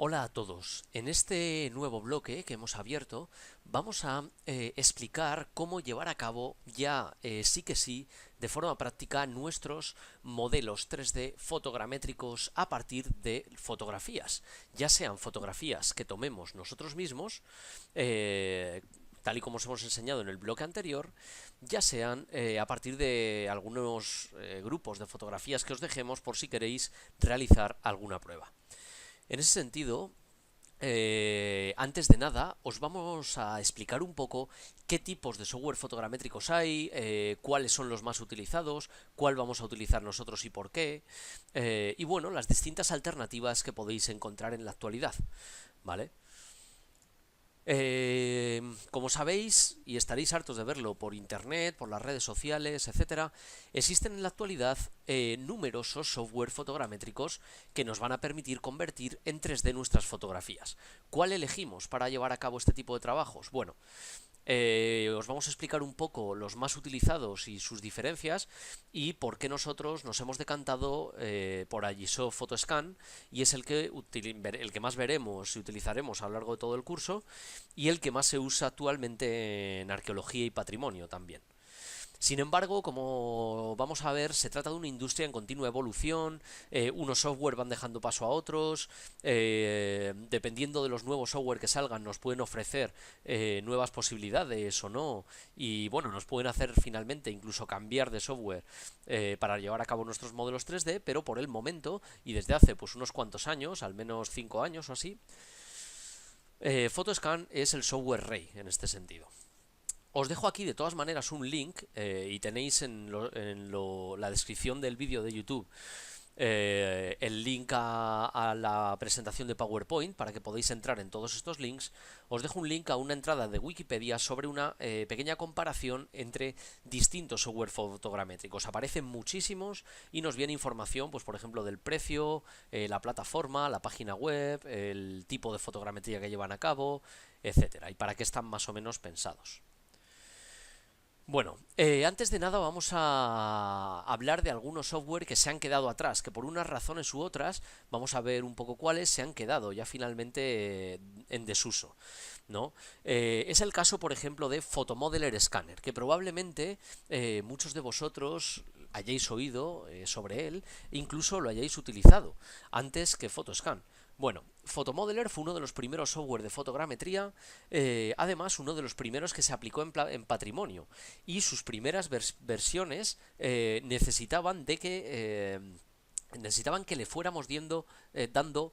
Hola a todos. En este nuevo bloque que hemos abierto vamos a explicar cómo llevar a cabo ya sí que sí, de forma práctica, nuestros modelos 3D fotogramétricos a partir de fotografías, ya sean fotografías que tomemos nosotros mismos, tal y como os hemos enseñado en el bloque anterior, ya sean a partir de algunos grupos de fotografías que os dejemos por si queréis realizar alguna prueba. En ese sentido, antes de nada, os vamos a explicar un poco qué tipos de software fotogramétricos hay, cuáles son los más utilizados, cuál vamos a utilizar nosotros y por qué, y bueno, las distintas alternativas que podéis encontrar en la actualidad, ¿vale? Como sabéis, y estaréis hartos de verlo por internet, por las redes sociales, etcétera, existen en la actualidad numerosos software fotogramétricos que nos van a permitir convertir en 3D nuestras fotografías. ¿Cuál elegimos para llevar a cabo este tipo de trabajos? Bueno, os vamos a explicar un poco los más utilizados y sus diferencias y por qué nosotros nos hemos decantado por Agisoft Photoscan, y es el que más veremos y utilizaremos a lo largo de todo el curso, y el que más se usa actualmente en arqueología y patrimonio también. Sin embargo, como vamos a ver, se trata de una industria en continua evolución, unos software van dejando paso a otros, dependiendo de los nuevos software que salgan nos pueden ofrecer nuevas posibilidades o no, y bueno, nos pueden hacer finalmente incluso cambiar de software para llevar a cabo nuestros modelos 3D, pero por el momento, y desde hace pues unos cuantos años, al menos 5 años o así, Photoscan es el software rey en este sentido. Os dejo aquí de todas maneras un link y tenéis la descripción del vídeo de YouTube el link a la presentación de PowerPoint para que podáis entrar en todos estos links. Os dejo un link a una entrada de Wikipedia sobre una pequeña comparación entre distintos software fotogramétricos. Aparecen muchísimos y nos viene información, pues por ejemplo, del precio, la plataforma, la página web, el tipo de fotogrametría que llevan a cabo, etcétera, y para qué están más o menos pensados. Bueno, antes de nada vamos a hablar de algunos software que se han quedado atrás, que por unas razones u otras, vamos a ver un poco cuáles se han quedado ya finalmente en desuso, ¿no? Es el caso, por ejemplo, de Photomodeler Scanner, que probablemente muchos de vosotros hayáis oído sobre él, e incluso lo hayáis utilizado antes que Photoscan. Bueno, Photomodeler fue uno de los primeros software de fotogrametría, además uno de los primeros que se aplicó en patrimonio, y sus primeras versiones necesitaban que le fuéramos dando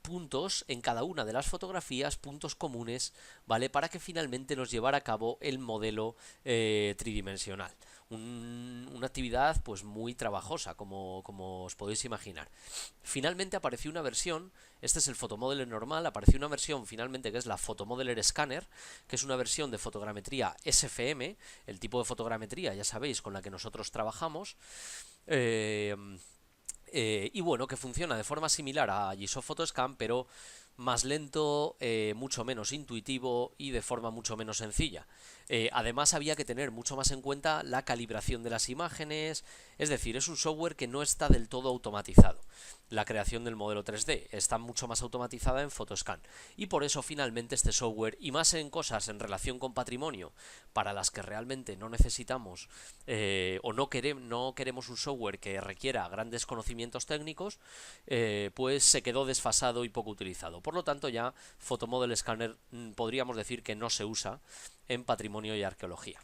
puntos en cada una de las fotografías, puntos comunes, ¿vale? Para que finalmente nos llevara a cabo el modelo tridimensional. Una actividad pues muy trabajosa, como os podéis imaginar. Finalmente apareció una versión, este es el Photomodeler normal, apareció una versión finalmente que es la Photomodeler Scanner, que es una versión de fotogrametría SFM, el tipo de fotogrametría, ya sabéis, con la que nosotros trabajamos. Y bueno, que funciona de forma similar a Agisoft Photoscan, pero más lento, mucho menos intuitivo y de forma mucho menos sencilla. Además había que tener mucho más en cuenta la calibración de las imágenes, es decir, es un software que no está del todo automatizado. La creación del modelo 3D está mucho más automatizada en Photoscan, y por eso finalmente este software, y más en cosas en relación con patrimonio para las que realmente no necesitamos o no queremos un software que requiera grandes conocimientos técnicos, pues se quedó desfasado y poco utilizado. Por lo tanto, ya Photomodel Scanner podríamos decir que no se usa en patrimonio y arqueología.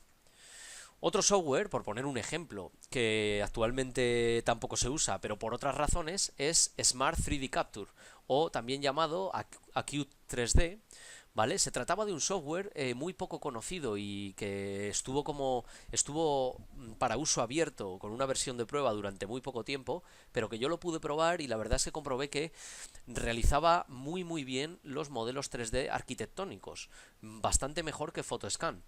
Otro software, por poner un ejemplo, que actualmente tampoco se usa, pero por otras razones, es Smart 3D Capture, o también llamado Acute 3D, ¿vale? Se trataba de un software muy poco conocido y que estuvo para uso abierto con una versión de prueba durante muy poco tiempo, pero que yo lo pude probar y la verdad es que comprobé que realizaba muy bien los modelos 3D arquitectónicos, bastante mejor que Photoscan.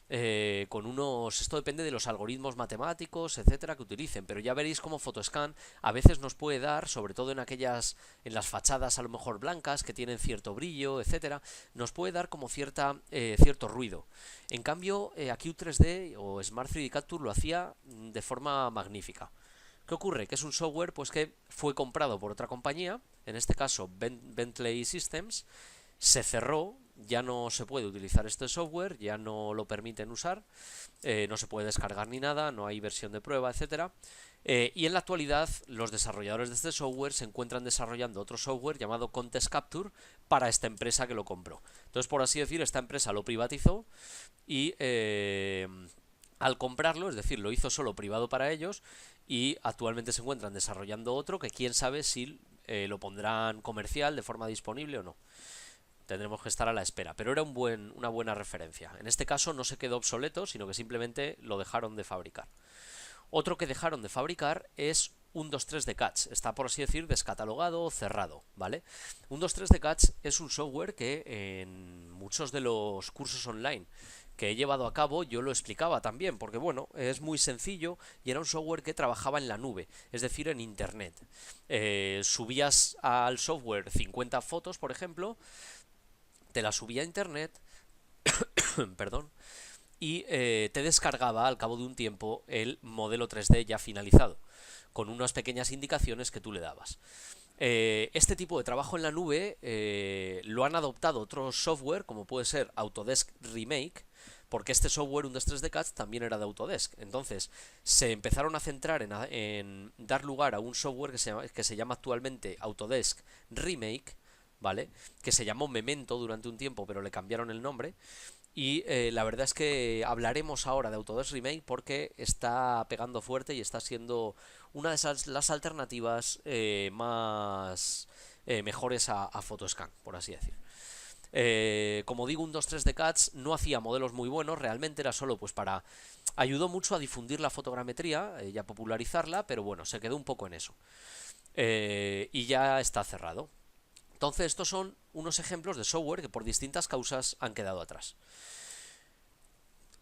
Esto depende de los algoritmos matemáticos, etcétera, que utilicen, pero ya veréis cómo Photoscan a veces nos puede dar, sobre todo en las fachadas a lo mejor blancas que tienen cierto brillo, etcétera, nos puede dar como cierto ruido. En cambio, aquí U3D o Smart 3D Capture lo hacía de forma magnífica. ¿Qué ocurre? Que es un software pues que fue comprado por otra compañía, en este caso Bentley Systems, se cerró, ya no se puede utilizar este software, ya no lo permiten usar, no se puede descargar ni nada, no hay versión de prueba, etcétera. Y en la actualidad los desarrolladores de este software se encuentran desarrollando otro software llamado Contest Capture para esta empresa que lo compró. Entonces, por así decir, esta empresa lo privatizó y al comprarlo, es decir, lo hizo solo privado para ellos y actualmente se encuentran desarrollando otro que quién sabe si lo pondrán comercial de forma disponible o no. Tendremos que estar a la espera, pero era una buena referencia. En este caso no se quedó obsoleto, sino que simplemente lo dejaron de fabricar. Otro que dejaron de fabricar es un 23 de Catch. Está, por así decir, descatalogado o cerrado, ¿vale? Un 23 de Catch es un software que en muchos de los cursos online que he llevado a cabo yo lo explicaba también, porque bueno, es muy sencillo y era un software que trabajaba en la nube, es decir, en internet. Subías al software 50 fotos, por ejemplo, te las subía a internet, perdón, y te descargaba al cabo de un tiempo el modelo 3D ya finalizado, con unas pequeñas indicaciones que tú le dabas. Este tipo de trabajo en la nube lo han adoptado otros software, como puede ser Autodesk Remake, porque este software, un 3D CAD, también era de Autodesk. Entonces, se empezaron a centrar en dar lugar a un software que se llama actualmente Autodesk Remake, ¿vale? Que se llamó Memento durante un tiempo, pero le cambiaron el nombre. Y la verdad es que hablaremos ahora de Autodesk Remake porque está pegando fuerte y está siendo una de las alternativas más mejores a Photoscan, por así decir. Como digo, un 2.3 de CADS no hacía modelos muy buenos, realmente era solo pues para... Ayudó mucho a difundir la fotogrametría y a popularizarla, pero bueno, se quedó un poco en eso. Y ya está cerrado. Entonces, estos son unos ejemplos de software que por distintas causas han quedado atrás.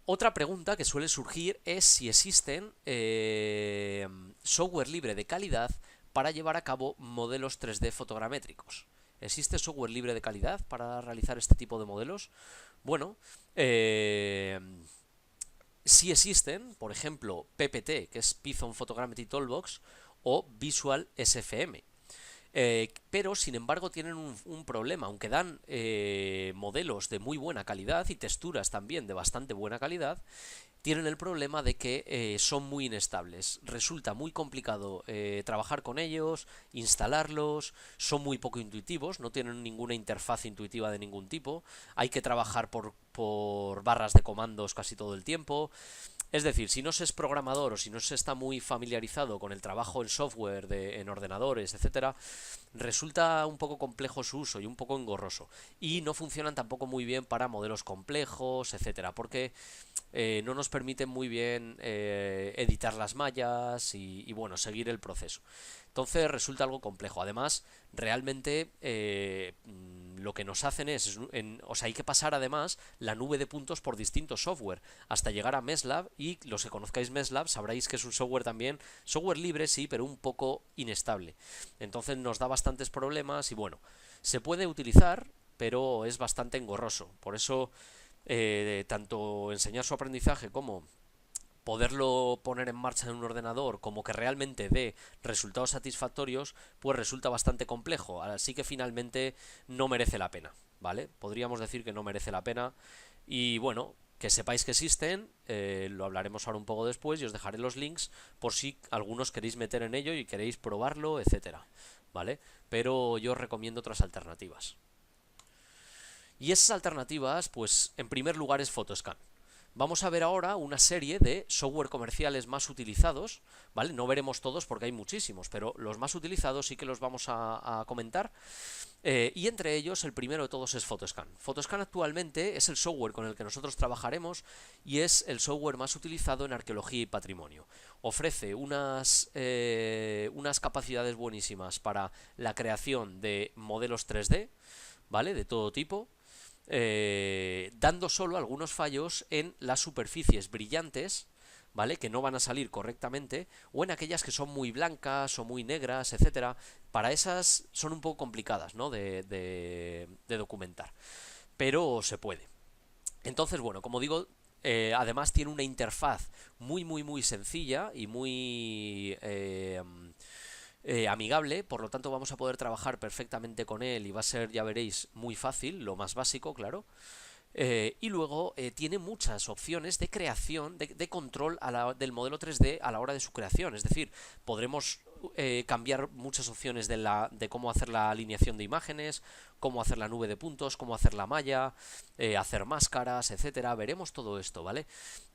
Otra pregunta que suele surgir es si existen software libre de calidad para llevar a cabo modelos 3D fotogramétricos. ¿Existe software libre de calidad para realizar este tipo de modelos? Bueno, sí existen, por ejemplo, PPT, que es Python Photogrammetry Toolbox, o Visual SFM. Pero sin embargo tienen un problema, aunque dan modelos de muy buena calidad y texturas también de bastante buena calidad, tienen el problema de que son muy inestables. Resulta muy complicado trabajar con ellos, instalarlos, son muy poco intuitivos, no tienen ninguna interfaz intuitiva de ningún tipo, hay que trabajar por barras de comandos casi todo el tiempo. Es decir, si no se es programador o si no se está muy familiarizado con el trabajo en software, en ordenadores, etcétera, resulta un poco complejo su uso y un poco engorroso. Y no funcionan tampoco muy bien para modelos complejos, etcétera, porque no nos permiten muy bien editar las mallas y bueno, seguir el proceso. Entonces resulta algo complejo. Además, realmente lo que nos hacen o sea, hay que pasar además la nube de puntos por distintos software hasta llegar a MeshLab, y los que conozcáis MeshLab sabréis que es un software también, software libre sí, pero un poco inestable. Entonces nos da bastantes problemas y bueno, se puede utilizar, pero es bastante engorroso. Por eso, tanto enseñar su aprendizaje como poderlo poner en marcha en un ordenador como que realmente dé resultados satisfactorios, pues resulta bastante complejo. Así que finalmente no merece la pena, ¿vale? Podríamos decir que no merece la pena. Y bueno, que sepáis que existen, lo hablaremos ahora un poco después y os dejaré los links por si algunos queréis meter en ello y queréis probarlo, etcétera, ¿vale? Pero yo os recomiendo otras alternativas. Y esas alternativas, pues en primer lugar es Photoscan. Vamos a ver ahora una serie de software comerciales más utilizados, ¿vale? No veremos todos porque hay muchísimos, pero los más utilizados sí que los vamos a comentar. Y entre ellos, el primero de todos es Photoscan. Photoscan actualmente es el software con el que nosotros trabajaremos y es el software más utilizado en arqueología y patrimonio. Ofrece unas capacidades buenísimas para la creación de modelos 3D, ¿vale? De todo tipo. Dando solo algunos fallos en las superficies brillantes, ¿vale? Que no van a salir correctamente, o en aquellas que son muy blancas o muy negras, etcétera. Para esas son un poco complicadas, ¿no? de documentar, pero se puede. Entonces, bueno, como digo, Además tiene una interfaz muy sencilla y muy amigable, por lo tanto vamos a poder trabajar perfectamente con él y va a ser, ya veréis, muy fácil, lo más básico, claro. Y luego tiene muchas opciones de creación, de control del modelo 3D a la hora de su creación. Es decir, podremos cambiar muchas opciones de cómo hacer la alineación de imágenes, cómo hacer la nube de puntos, cómo hacer la malla, hacer máscaras, etcétera. Veremos todo esto, ¿vale?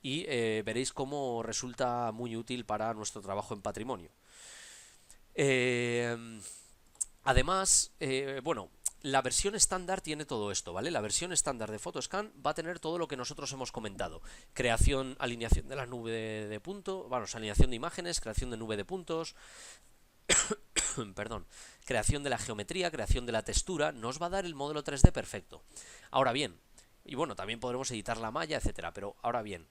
Y veréis cómo resulta muy útil para nuestro trabajo en patrimonio. Eh, Además, bueno, la versión estándar tiene todo esto, ¿vale? La versión estándar de Photoscan va a tener todo lo que nosotros hemos comentado. Creación, alineación de la nube de puntos, bueno, alineación de imágenes, creación de nube de puntos, perdón, creación de la geometría, creación de la textura, nos va a dar el modelo 3D perfecto. Ahora bien, y bueno, también podremos editar la malla, etcétera, pero ahora bien,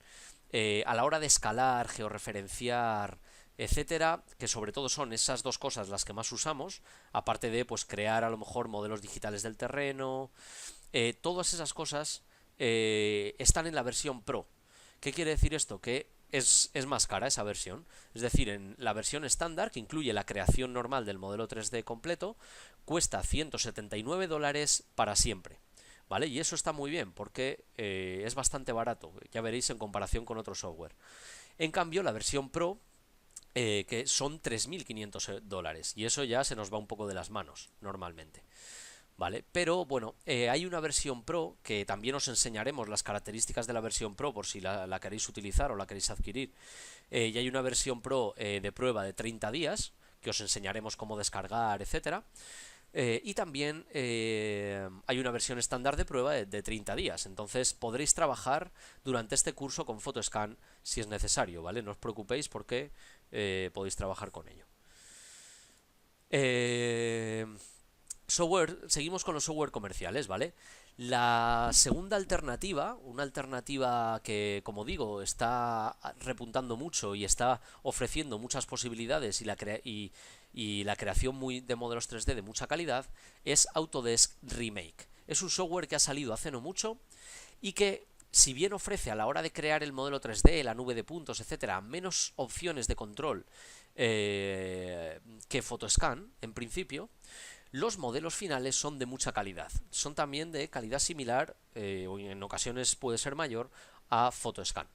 a la hora de escalar, georreferenciar, etcétera, que sobre todo son esas dos cosas las que más usamos, aparte de pues crear a lo mejor modelos digitales del terreno, todas esas cosas están en la versión Pro. ¿Qué quiere decir esto? Que es más cara esa versión. Es decir, en la versión estándar, que incluye la creación normal del modelo 3D completo, cuesta $179 para siempre. ¿Vale? Y eso está muy bien porque es bastante barato, ya veréis en comparación con otro software. En cambio, la versión Pro, que son $3.500, y eso ya se nos va un poco de las manos, normalmente. ¿Vale? Pero bueno, hay una versión Pro que también os enseñaremos las características de la versión Pro por si la queréis utilizar o la queréis adquirir. Y hay una versión Pro de prueba de 30 días que os enseñaremos cómo descargar, etcétera. Y también hay una versión estándar de prueba de 30 días. Entonces podréis trabajar durante este curso con Photoscan si es necesario, ¿vale? No os preocupéis porque podéis trabajar con ello. Seguimos con los software comerciales, ¿vale? La segunda alternativa, una alternativa que, como digo, está repuntando mucho y está ofreciendo muchas posibilidades y la creación de modelos 3D de mucha calidad, es Autodesk Remake. Es un software que ha salido hace no mucho y que, si bien ofrece a la hora de crear el modelo 3D, la nube de puntos, etcétera, menos opciones de control que Photoscan, en principio, los modelos finales son de mucha calidad. Son también de calidad similar, o en ocasiones puede ser mayor, a Photoscan.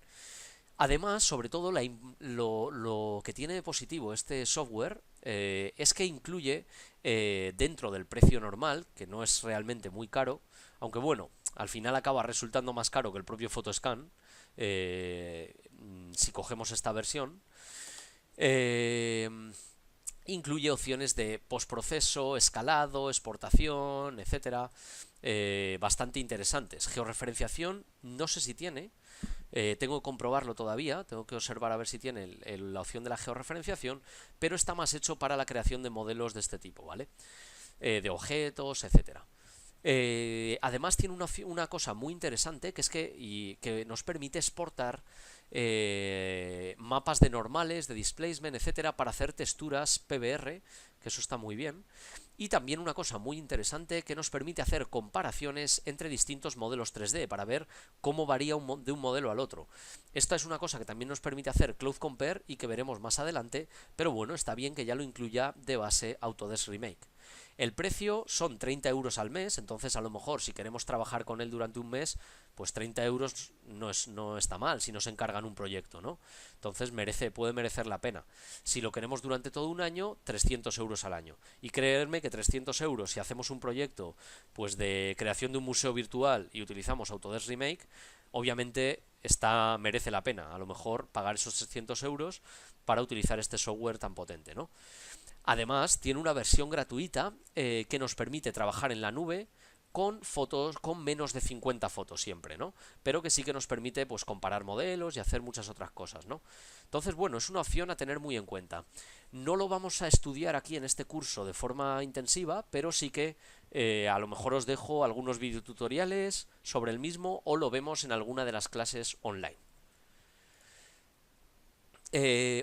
Además, sobre todo, lo que tiene de positivo este software es que incluye dentro del precio normal, que no es realmente muy caro, aunque bueno, al final acaba resultando más caro que el propio Photoscan, si cogemos esta versión. Eh, Incluye opciones de postproceso, escalado, exportación, etcétera, bastante interesantes. Georreferenciación, no sé si tiene, tengo que comprobarlo todavía, tengo que observar a ver si tiene la opción de la georreferenciación, pero está más hecho para la creación de modelos de este tipo, ¿vale? De objetos, etcétera. Además tiene una cosa muy interesante que es que nos permite exportar mapas de normales, de displacement, etcétera, para hacer texturas PBR, que eso está muy bien. Y también una cosa muy interesante que nos permite hacer comparaciones entre distintos modelos 3D para ver cómo varía de un modelo al otro. Esta es una cosa que también nos permite hacer Cloud Compare y que veremos más adelante, pero bueno, está bien que ya lo incluya de base Autodesk Remake. El precio son 30 euros al mes, entonces a lo mejor si queremos trabajar con él durante un mes, pues 30 euros no está mal si nos encargan un proyecto, ¿no? Entonces puede merecer la pena. Si lo queremos durante todo un año, 300 euros al año. Y creerme que 300 euros, si hacemos un proyecto pues de creación de un museo virtual y utilizamos Autodesk Remake, obviamente merece la pena, a lo mejor pagar esos 300 euros para utilizar este software tan potente, ¿no? Además, tiene una versión gratuita que nos permite trabajar en la nube con fotos, con menos de 50 fotos siempre, ¿no? Pero que sí que nos permite pues comparar modelos y hacer muchas otras cosas, ¿no? Entonces, bueno, es una opción a tener muy en cuenta. No lo vamos a estudiar aquí en este curso de forma intensiva, pero sí que a lo mejor os dejo algunos videotutoriales sobre el mismo o lo vemos en alguna de las clases online.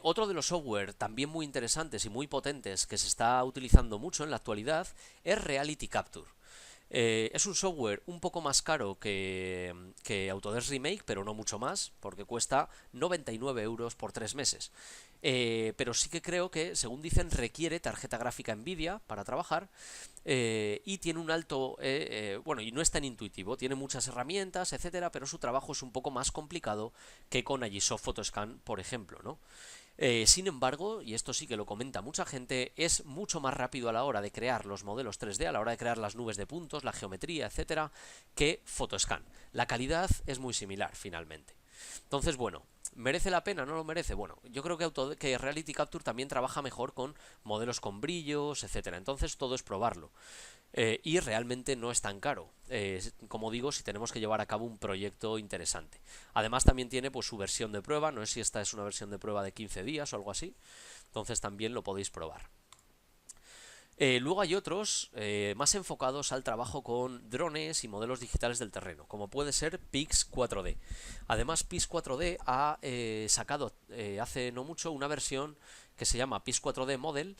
Otro de los software también muy interesantes y muy potentes que se está utilizando mucho en la actualidad es Reality Capture. Es un software un poco más caro que Autodesk Remake, pero no mucho más, porque cuesta 99 euros por 3 meses. Pero sí que creo que, según dicen, requiere tarjeta gráfica Nvidia para trabajar, y tiene un alto, bueno, y no es tan intuitivo, tiene muchas herramientas, etcétera, pero su trabajo es un poco más complicado que con Agisoft Photoscan, por ejemplo, ¿no? Sin embargo, y esto sí que lo comenta mucha gente, es mucho más rápido a la hora de crear los modelos 3D, a la hora de crear las nubes de puntos, la geometría, etcétera, que Photoscan. La calidad es muy similar, finalmente. Entonces, bueno, ¿merece la pena? ¿No lo merece? Bueno, yo creo que Reality Capture también trabaja mejor con modelos con brillos, etcétera. Entonces, todo es probarlo. Y realmente no es tan caro, como digo, si tenemos que llevar a cabo un proyecto interesante. Además también tiene pues su versión de prueba, no sé si esta es una versión de prueba de 15 días o algo así, entonces también lo podéis probar. Luego hay otros más enfocados al trabajo con drones y modelos digitales del terreno, como puede ser Pix 4D. Además, Pix 4D ha sacado hace no mucho una versión que se llama Pix 4D Model,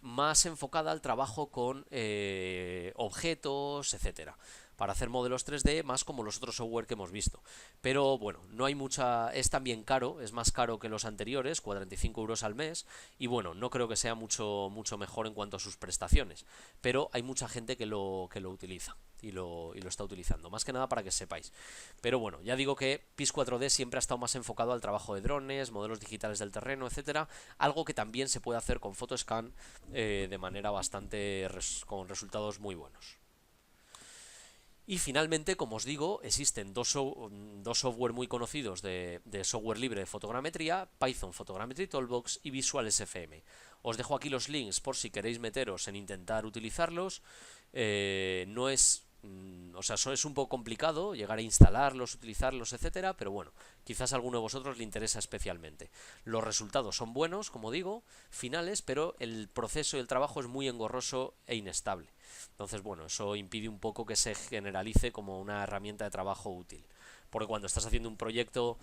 más enfocada al trabajo con objetos, etcétera, para hacer modelos 3D más como los otros software que hemos visto. Pero bueno, no hay mucha, es también caro, es más caro que los anteriores, 45 euros al mes, y bueno, no creo que sea mucho mejor en cuanto a sus prestaciones, pero hay mucha gente que lo utiliza. Y lo está utilizando, más que nada para que sepáis. Pero bueno, ya digo que PIS 4D siempre ha estado más enfocado al trabajo de drones, modelos digitales del terreno, etcétera. Algo que también se puede hacer con Photoscan de manera con resultados muy buenos. Y finalmente, como os digo, existen dos software muy conocidos de software libre de fotogrametría: Python Photogrammetry Toolbox y Visual SFM. Os dejo aquí los links por si queréis meteros en intentar utilizarlos. No es, o sea, es un poco complicado llegar a instalarlos, utilizarlos, etcétera, pero bueno, quizás a alguno de vosotros le interesa especialmente. Los resultados son buenos, como digo, finales, pero el proceso y el trabajo es muy engorroso e inestable. Entonces, bueno, eso impide un poco que se generalice como una herramienta de trabajo útil. Porque cuando estás haciendo un proyecto,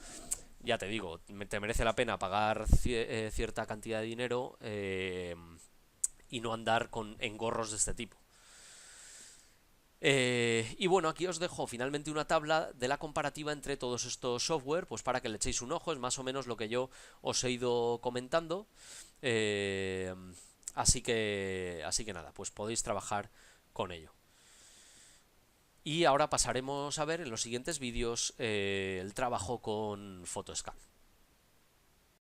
ya te digo, te merece la pena pagar cierta cantidad de dinero, y no andar con engorros de este tipo. Y bueno, aquí os dejo finalmente una tabla de la comparativa entre todos estos software, pues para que le echéis un ojo, es más o menos lo que yo os he ido comentando. Eh, así que nada, pues podéis trabajar con ello. Y ahora pasaremos a ver en los siguientes vídeos el trabajo con Photoscan.